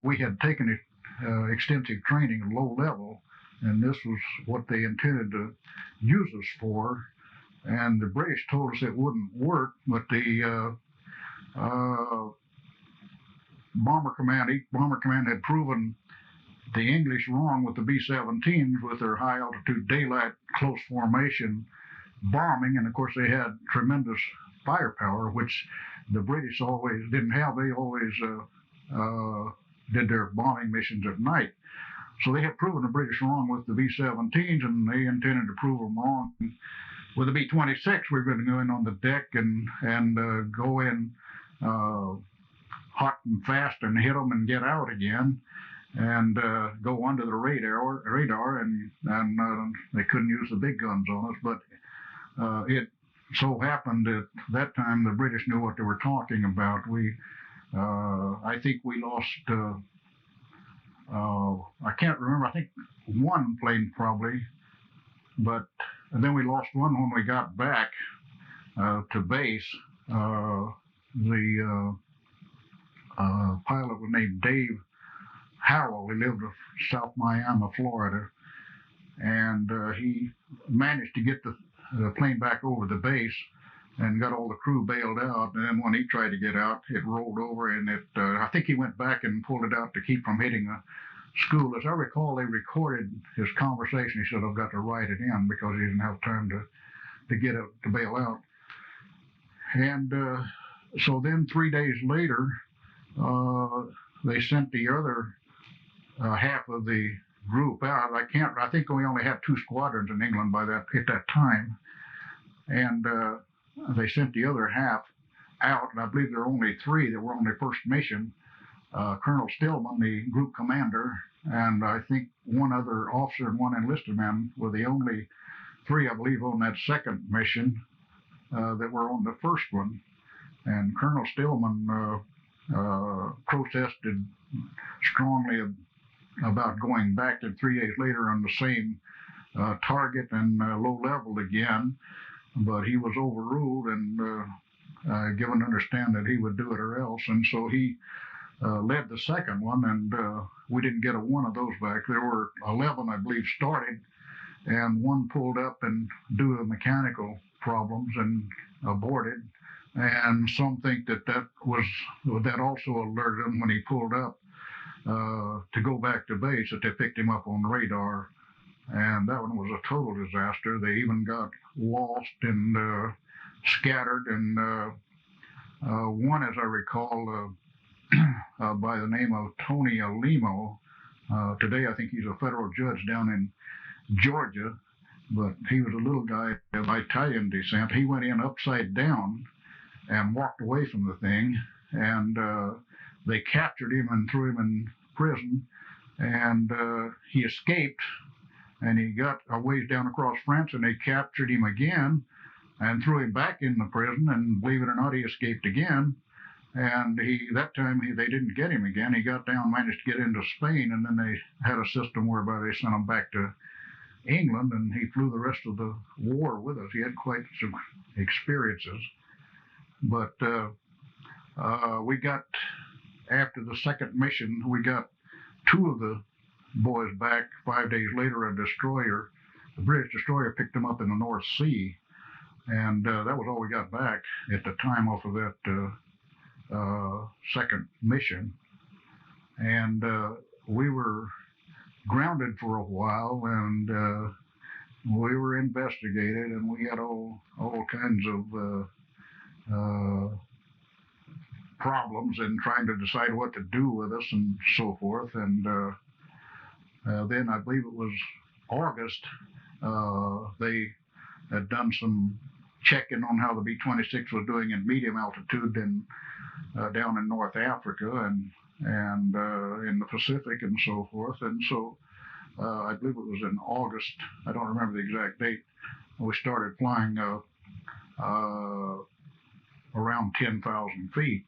we had taken extensive training at low level, and this was what they intended to use us for. And the British told us it wouldn't work, but the Bomber Command had proven the English wrong with the B-17s with their high altitude daylight close formation bombing, and of course they had tremendous firepower, which the British always didn't have. They always did their bombing missions at night. So they had proven the British wrong with the B-17s, and they intended to prove them wrong with the B-26. We were going to go in on the deck and go in hot and fast and hit them and get out again, and go under the radar, and they couldn't use the big guns on us. But it so happened that that time the British knew what they were talking about. I think we lost. I can't remember. I think one plane probably, but and then we lost one when we got back to base. The pilot was named Dave Howell. He lived in South Miami, Florida, and he managed to get the plane back over the base and got all the crew bailed out. And then when he tried to get out, it rolled over, and I think he went back and pulled it out to keep from hitting a school. As I recall, they recorded his conversation. He said, "I've got to write it in," because he didn't have time to get it to bail out. And so then 3 days later, they sent the other half of the group out. I think we only had 2 squadrons in England at that time, and they sent the other half out, and I believe there were only 3 that were on their first mission. Colonel Stillman, the group commander, and I think one other officer and one enlisted man were the only 3, I believe, on that second mission that were on the first one. And Colonel Stillman protested strongly about going back, and 3 days later on the same target and low level again, but he was overruled and given to understand that he would do it or else. And so he led the second one, and we didn't get a one of those back. There were 11, I believe, started, and 1 pulled up and due to mechanical problems and aborted. And some think that also alerted him when he pulled up to go back to base, that they picked him up on radar. And that one was a total disaster. They even got lost and scattered. And one, as I recall, by the name of Tony Alimo. Today, I think he's a federal judge down in Georgia, but he was a little guy of Italian descent. He went in upside down and walked away from the thing, and they captured him and threw him in prison, and he escaped, and he got a ways down across France, and they captured him again and threw him back in the prison, and believe it or not, he escaped again. And that time they didn't get him again. He got down, managed to get into Spain, and then they had a system whereby they sent him back to England, and he flew the rest of the war with us. He had quite some experiences. But we got, after the second mission, we got 2 of the boys back. 5 days later, a destroyer, the British destroyer, picked them up in the North Sea, and that was all we got back at the time off of that second mission. And we were grounded for a while, and we were investigated, and we had all kinds of problems in trying to decide what to do with us and so forth. And then I believe it was August, they had done some checking on how the B-26 was doing in medium altitude and down in North Africa and in the Pacific and so forth. And so I believe it was in August, I don't remember the exact date, we started flying around 10,000 feet.